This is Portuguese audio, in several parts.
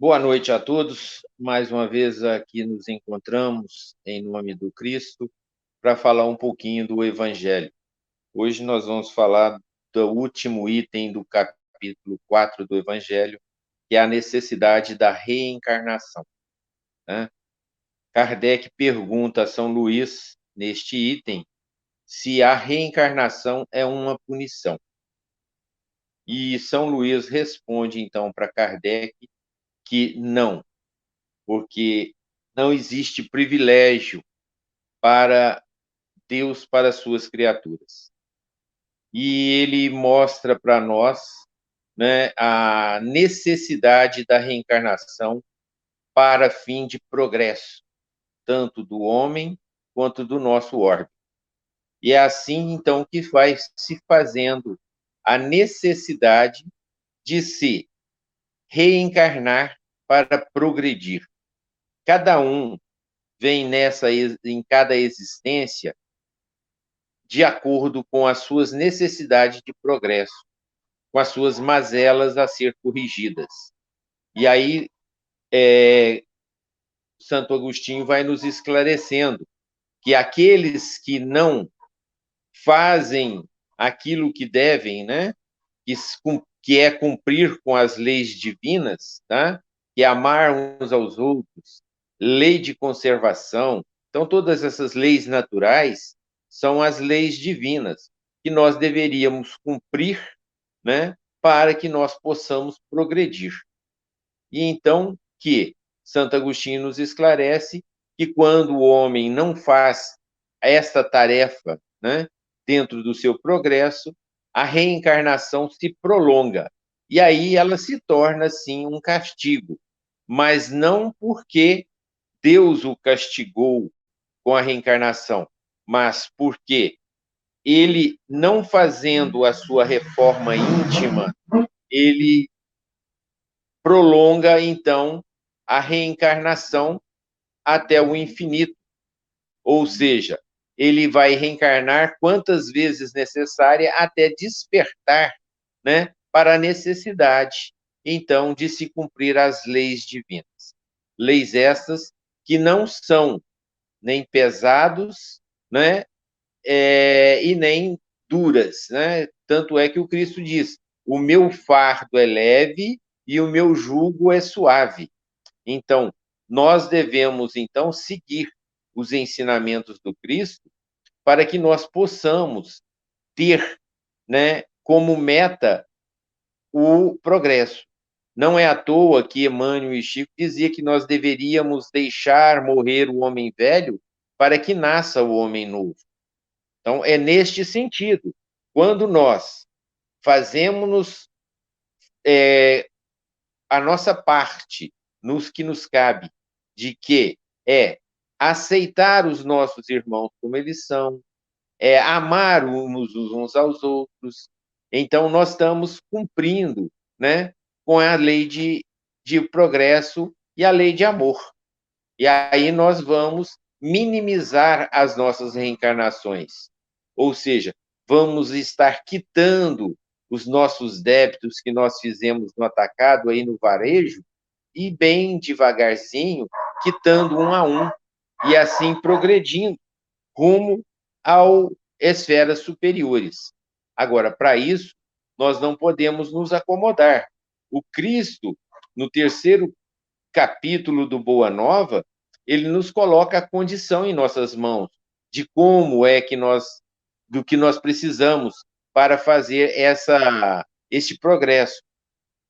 Boa noite a todos. Mais uma vez aqui nos encontramos em nome do Cristo para falar um pouquinho do Evangelho. Hoje nós vamos falar do último item do capítulo 4 do Evangelho, que é a necessidade da reencarnação, né? Kardec pergunta a São Luís, neste item, se a reencarnação é uma punição. E São Luís responde, então, para Kardec que não, porque não existe privilégio para Deus, para as suas criaturas. E ele mostra para nós, né, a necessidade da reencarnação para fim de progresso, tanto do homem quanto do nosso orbe. E é assim, então, que vai se fazendo a necessidade de se reencarnar para progredir. Cada um vem em cada existência de acordo com as suas necessidades de progresso, com as suas mazelas a ser corrigidas. E aí, Santo Agostinho vai nos esclarecendo que aqueles que não fazem aquilo que devem, né? Que é cumprir com as leis divinas, tá? Que é amar uns aos outros, lei de conservação. Então, todas essas leis naturais são as leis divinas que nós deveríamos cumprir, né, para que nós possamos progredir. E então que Santo Agostinho nos esclarece que quando o homem não faz esta tarefa, né, dentro do seu progresso, a reencarnação se prolonga. E aí ela se torna, sim, um castigo, mas não porque Deus o castigou com a reencarnação, mas porque ele, não fazendo a sua reforma íntima, ele prolonga, então, a reencarnação até o infinito. Ou seja, ele vai reencarnar quantas vezes necessária até despertar, né, para a necessidade, então, de se cumprir as leis divinas. Leis estas que não são nem pesados, né, e nem duras, né? Tanto é que o Cristo diz: o meu fardo é leve e o meu jugo é suave. Então, nós devemos, então, seguir os ensinamentos do Cristo para que nós possamos ter, né, como meta o progresso. Não é à toa que Emmanuel e Chico dizia que nós deveríamos deixar morrer o homem velho para que nasça o homem novo. Então, é neste sentido. Quando nós fazemos a nossa parte nos que nos cabe, de que é aceitar os nossos irmãos como eles são, amar uns aos outros, então nós estamos cumprindo, né, com a lei de progresso e a lei de amor. E aí nós vamos minimizar as nossas reencarnações. Ou seja, vamos estar quitando os nossos débitos que nós fizemos no atacado, aí no varejo, e bem devagarzinho, quitando um a um, e assim progredindo rumo ao esferas superiores. Agora, para isso, nós não podemos nos acomodar. O Cristo, no terceiro capítulo do Boa Nova, ele nos coloca a condição em nossas mãos de como é que do que nós precisamos para fazer este progresso.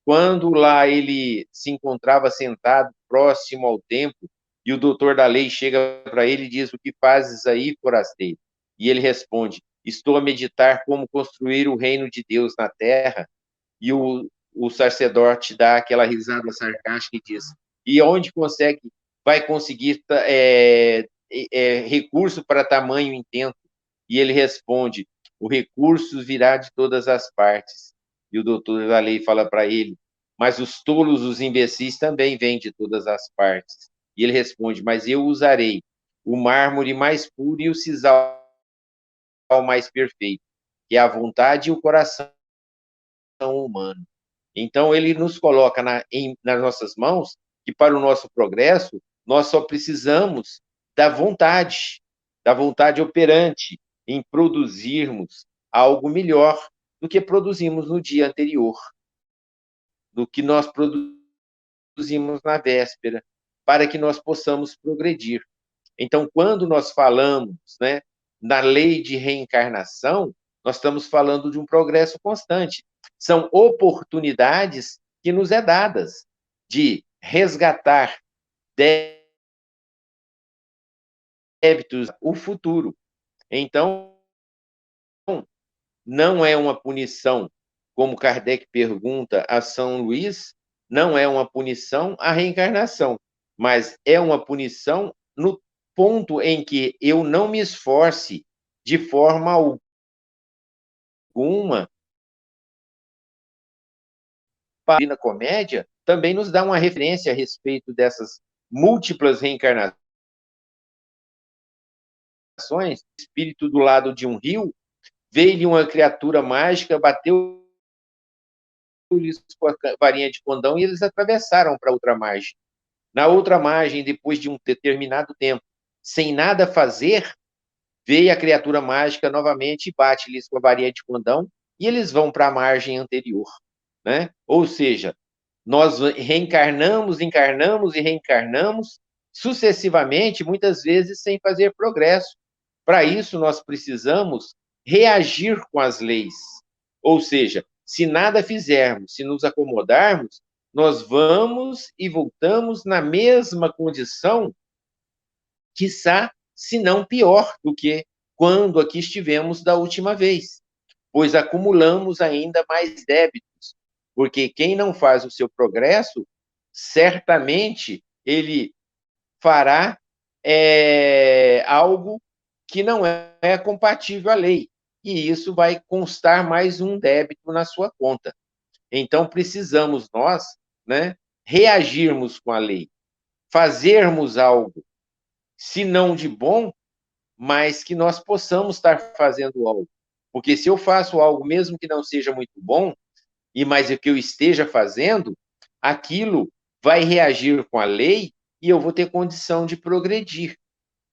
Quando lá ele se encontrava sentado próximo ao templo e o doutor da lei chega para ele e diz: o que fazes aí, forasteiro? E ele responde: estou a meditar como construir o reino de Deus na terra. E o sacerdote dá aquela risada sarcástica e diz: e onde vai conseguir recurso para tamanho intento? E ele responde: o recurso virá de todas as partes. E o doutor da lei fala para ele: mas os tolos, os imbecis também vêm de todas as partes. E ele responde: mas eu usarei o mármore mais puro e o sisal mais perfeito, que é a vontade e o coração humano. Então, ele nos coloca nas nossas mãos que para o nosso progresso, nós só precisamos da vontade operante em produzirmos algo melhor do que produzimos no dia anterior, do que nós produzimos na véspera, para que nós possamos progredir. Então, quando nós falamos, né, na lei de reencarnação, nós estamos falando de um progresso constante. São oportunidades que nos é dadas de resgatar débitos o futuro. Então, não é uma punição, como Kardec pergunta a São Luís, não é uma punição a reencarnação, mas é uma punição no ponto em que eu não me esforce de forma alguma. Na comédia também nos dá uma referência a respeito dessas múltiplas reencarnações. Espírito do lado de um rio, veio uma criatura mágica, bateu-lhes com a varinha de condão e eles atravessaram para outra margem. Na outra margem, depois de um determinado tempo, sem nada fazer, veio a criatura mágica novamente e bate-lhes com a varinha de condão e eles vão para a margem anterior, né? Ou seja, nós reencarnamos, encarnamos e reencarnamos sucessivamente, muitas vezes sem fazer progresso. Para isso, nós precisamos reagir com as leis. Ou seja, se nada fizermos, se nos acomodarmos, nós vamos e voltamos na mesma condição, quiçá, se não pior do que quando aqui estivemos da última vez, pois acumulamos ainda mais débitos, porque quem não faz o seu progresso, certamente ele fará algo que não é compatível à lei, e isso vai constar mais um débito na sua conta. Então, precisamos nós, né, reagirmos com a lei, fazermos algo, se não de bom, mas que nós possamos estar fazendo algo. Porque se eu faço algo, mesmo que não seja muito bom, e mais o que eu esteja fazendo, aquilo vai reagir com a lei e eu vou ter condição de progredir.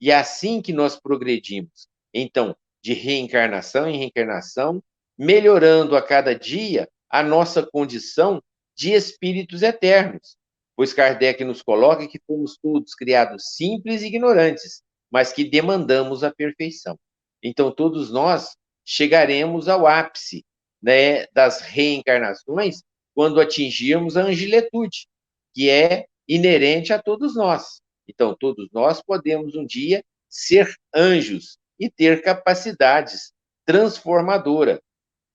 E é assim que nós progredimos. Então, de reencarnação em reencarnação, melhorando a cada dia a nossa condição de espíritos eternos. Pois Kardec nos coloca que fomos todos criados simples e ignorantes, mas que demandamos a perfeição. Então, todos nós chegaremos ao ápice, né, das reencarnações quando atingirmos a angeletude, que é inerente a todos nós. Então, todos nós podemos um dia ser anjos e ter capacidades transformadoras.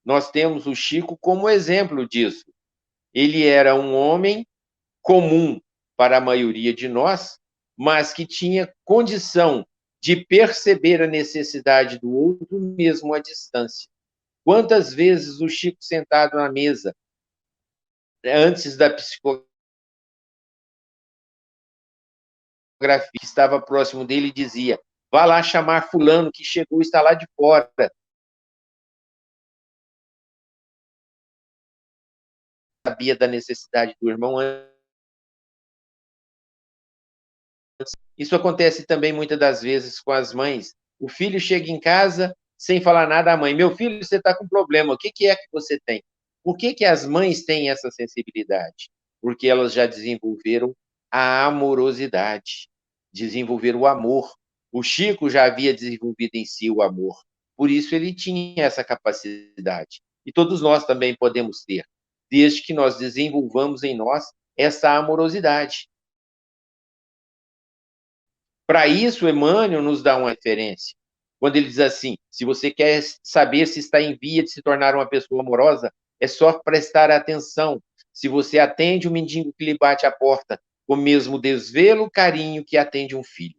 Nós temos o Chico como exemplo disso. Ele era um homem comum para a maioria de nós, mas que tinha condição de perceber a necessidade do outro mesmo à distância. Quantas vezes o Chico sentado na mesa, antes da psicografia, que estava próximo dele, dizia: vá lá chamar fulano que chegou, está lá de fora. Sabia da necessidade do irmão antes. Isso acontece também muitas das vezes com as mães. O filho chega em casa sem falar nada à mãe. Meu filho, você está com problema. O que é que você tem? Por que as mães têm essa sensibilidade? Porque elas já desenvolveram a amorosidade, desenvolveram o amor. O Chico já havia desenvolvido em si o amor. Por isso ele tinha essa capacidade. E todos nós também podemos ter, desde que nós desenvolvamos em nós essa amorosidade. Para isso, Emmanuel nos dá uma referência. Quando ele diz assim: se você quer saber se está em via de se tornar uma pessoa amorosa, é só prestar atenção. Se você atende o mendigo que lhe bate à porta com o mesmo desvelo, carinho que atende um filho.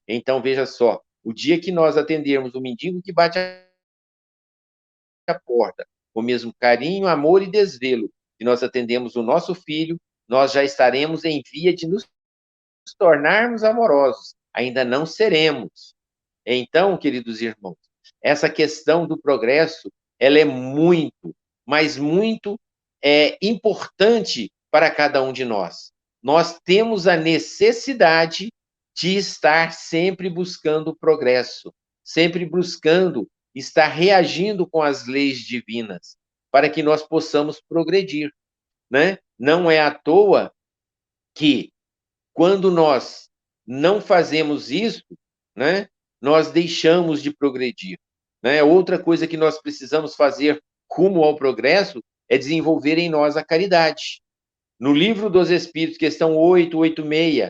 Então, veja só, o dia que nós atendermos o mendigo que bate à porta com o mesmo carinho, amor e desvelo que nós atendemos o nosso filho, nós já estaremos em via de nos tornarmos amorosos. Ainda não seremos. Então, queridos irmãos, essa questão do progresso, ela é muito, mas muito importante para cada um de nós. nós temos a necessidade de estar sempre buscando o progresso, sempre buscando estar reagindo com as leis divinas, para que nós possamos progredir, né? Não é à toa que, quando nós não fazemos isso, né, nós deixamos de progredir, né? Outra coisa que nós precisamos fazer rumo ao progresso é desenvolver em nós a caridade. No Livro dos Espíritos, questão 886,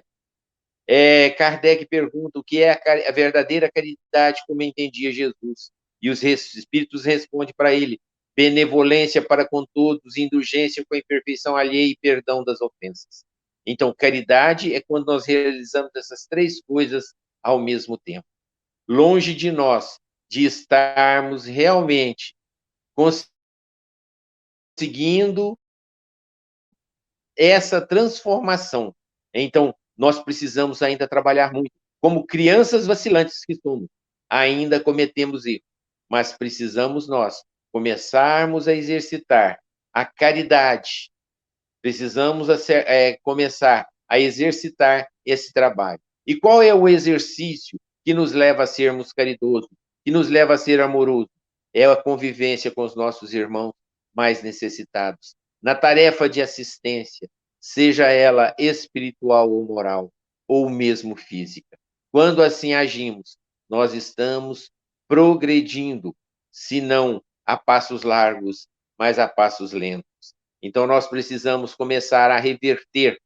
Kardec pergunta o que é a verdadeira caridade, como entendia Jesus. E os Espíritos respondem para ele: benevolência para com todos, indulgência com a imperfeição alheia e perdão das ofensas. Então, caridade é quando nós realizamos essas três coisas ao mesmo tempo. Longe de nós de estarmos realmente conseguindo essa transformação. Então, nós precisamos ainda trabalhar muito. Como crianças vacilantes que somos, ainda cometemos erro, mas precisamos nós começarmos a exercitar a caridade, precisamos começar a exercitar esse trabalho. E qual é o exercício que nos leva a sermos caridosos, que nos leva a ser amorosos? É a convivência com os nossos irmãos mais necessitados, na tarefa de assistência, seja ela espiritual ou moral, ou mesmo física. Quando assim agimos, nós estamos progredindo, se não a passos largos, mas a passos lentos. Então, nós precisamos começar a reverter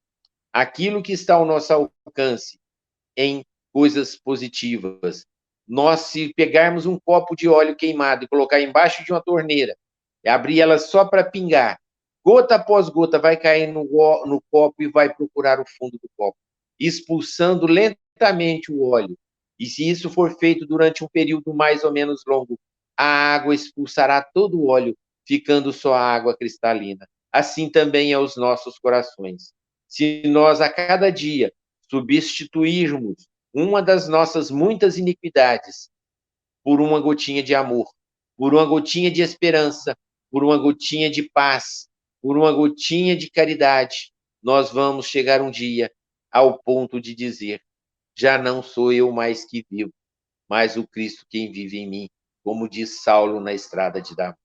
aquilo que está ao nosso alcance em coisas positivas. Nós, se pegarmos um copo de óleo queimado e colocar embaixo de uma torneira, e abrir ela só para pingar, gota após gota vai cair no copo e vai procurar o fundo do copo, expulsando lentamente o óleo. E se isso for feito durante um período mais ou menos longo, a água expulsará todo o óleo, ficando só a água cristalina. Assim também é os nossos corações. Se nós, a cada dia, substituirmos uma das nossas muitas iniquidades por uma gotinha de amor, por uma gotinha de esperança, por uma gotinha de paz, por uma gotinha de caridade, nós vamos chegar um dia ao ponto de dizer: já não sou eu mais que vivo, mas o Cristo quem vive em mim, como diz Saulo na estrada de Damasco.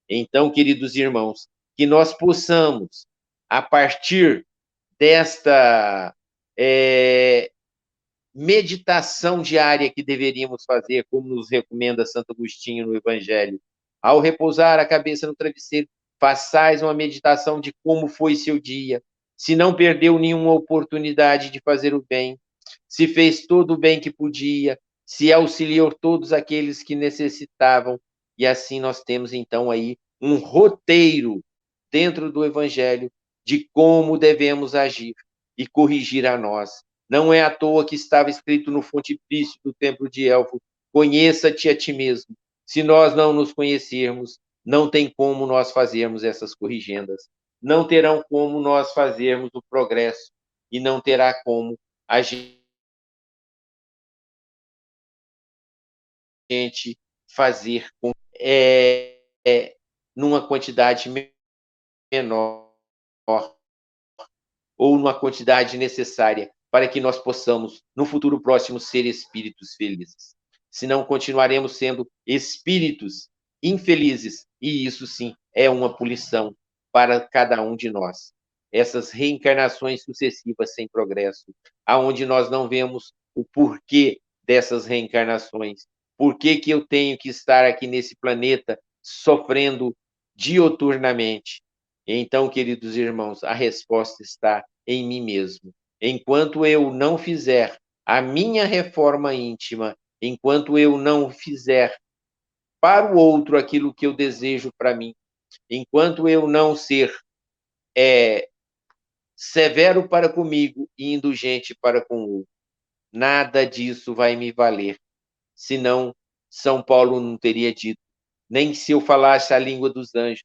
Então, queridos irmãos, que nós possamos, a partir desta meditação diária que deveríamos fazer, como nos recomenda Santo Agostinho no Evangelho, ao repousar a cabeça no travesseiro, façais uma meditação de como foi seu dia, se não perdeu nenhuma oportunidade de fazer o bem, se fez todo o bem que podia, se auxiliou todos aqueles que necessitavam, e assim nós temos então aí um roteiro dentro do Evangelho de como devemos agir e corrigir a nós. Não é à toa que estava escrito no frontispício do templo de Elfo: conheça-te a ti mesmo. Se nós não nos conhecermos, não tem como nós fazermos essas corrigendas. Não terão como nós fazermos o progresso e não terá como a gente fazer numa quantidade menor ou numa quantidade necessária para que nós possamos, no futuro próximo, ser espíritos felizes. Senão, continuaremos sendo espíritos infelizes, e isso sim é uma punição para cada um de nós. Essas reencarnações sucessivas sem progresso, aonde nós não vemos o porquê dessas reencarnações. Por que eu tenho que estar aqui nesse planeta sofrendo dioturnamente? Então, queridos irmãos, a resposta está em mim mesmo. Enquanto eu não fizer a minha reforma íntima, enquanto eu não fizer para o outro aquilo que eu desejo para mim, enquanto eu não ser severo para comigo e indulgente para com o outro, nada disso vai me valer. Senão, São Paulo não teria dito: nem se eu falasse a língua dos anjos,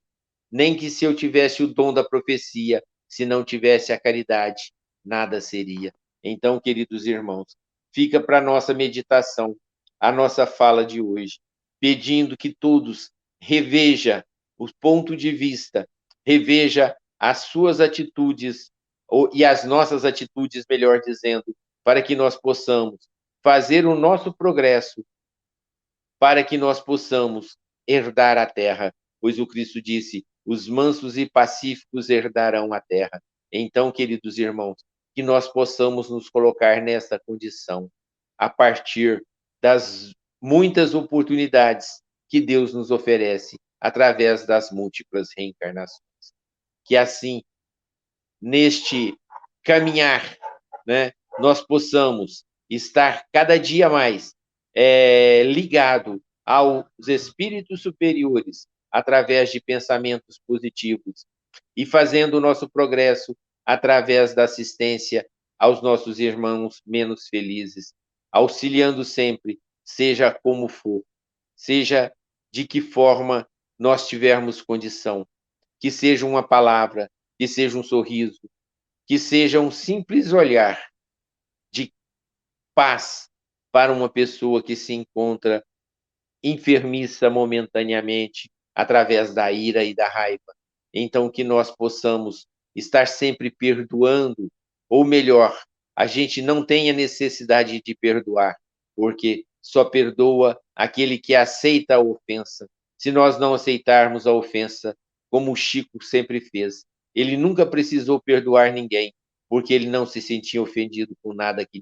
nem que se eu tivesse o dom da profecia, se não tivesse a caridade, nada seria. Então, queridos irmãos, fica para nossa meditação a nossa fala de hoje, pedindo que todos reveja o ponto de vista, reveja as suas atitudes e as nossas atitudes, melhor dizendo, para que nós possamos fazer o nosso progresso, para que nós possamos herdar a terra, pois o Cristo disse: os mansos e pacíficos herdarão a terra. Então, queridos irmãos, que nós possamos nos colocar nessa condição, a partir das muitas oportunidades que Deus nos oferece através das múltiplas reencarnações. Que assim, neste caminhar, né, nós possamos estar cada dia mais ligado aos espíritos superiores através de pensamentos positivos e fazendo o nosso progresso através da assistência aos nossos irmãos menos felizes, auxiliando sempre, seja como for, seja de que forma nós tivermos condição, que seja uma palavra, que seja um sorriso, que seja um simples olhar de paz para uma pessoa que se encontra enfermiça momentaneamente através da ira e da raiva. Então, que nós possamos estar sempre perdoando, ou melhor, a gente não tenha necessidade de perdoar, porque só perdoa aquele que aceita a ofensa. Se nós não aceitarmos a ofensa, como o Chico sempre fez, ele nunca precisou perdoar ninguém, porque ele não se sentia ofendido com nada que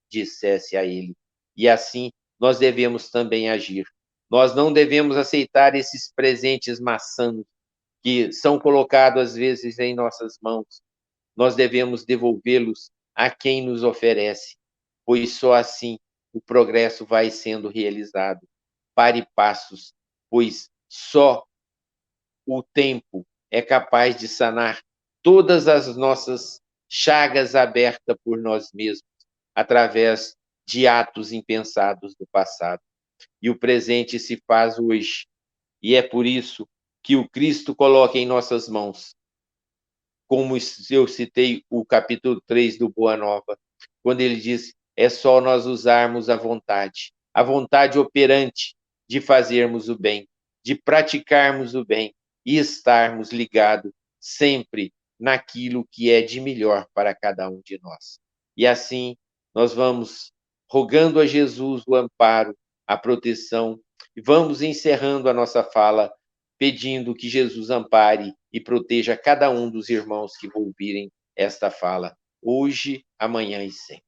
dissesse a ele. E assim nós devemos também agir. Nós não devemos aceitar esses presentes maçãs que são colocados às vezes em nossas mãos. Nós devemos devolvê-los a quem nos oferece, pois só assim o progresso vai sendo realizado. Pare passos, pois só o tempo é capaz de sanar todas as nossas chagas abertas por nós mesmos, através de atos impensados do passado. E o presente se faz hoje. E é por isso que o Cristo coloca em nossas mãos, como eu citei o capítulo 3 do Boa Nova, quando ele diz: é só nós usarmos a vontade operante de fazermos o bem, de praticarmos o bem e estarmos ligados sempre naquilo que é de melhor para cada um de nós. E assim nós vamos rogando a Jesus o amparo, a proteção, e vamos encerrando a nossa fala pedindo que Jesus ampare e proteja cada um dos irmãos que ouvirem esta fala, hoje, amanhã e sempre.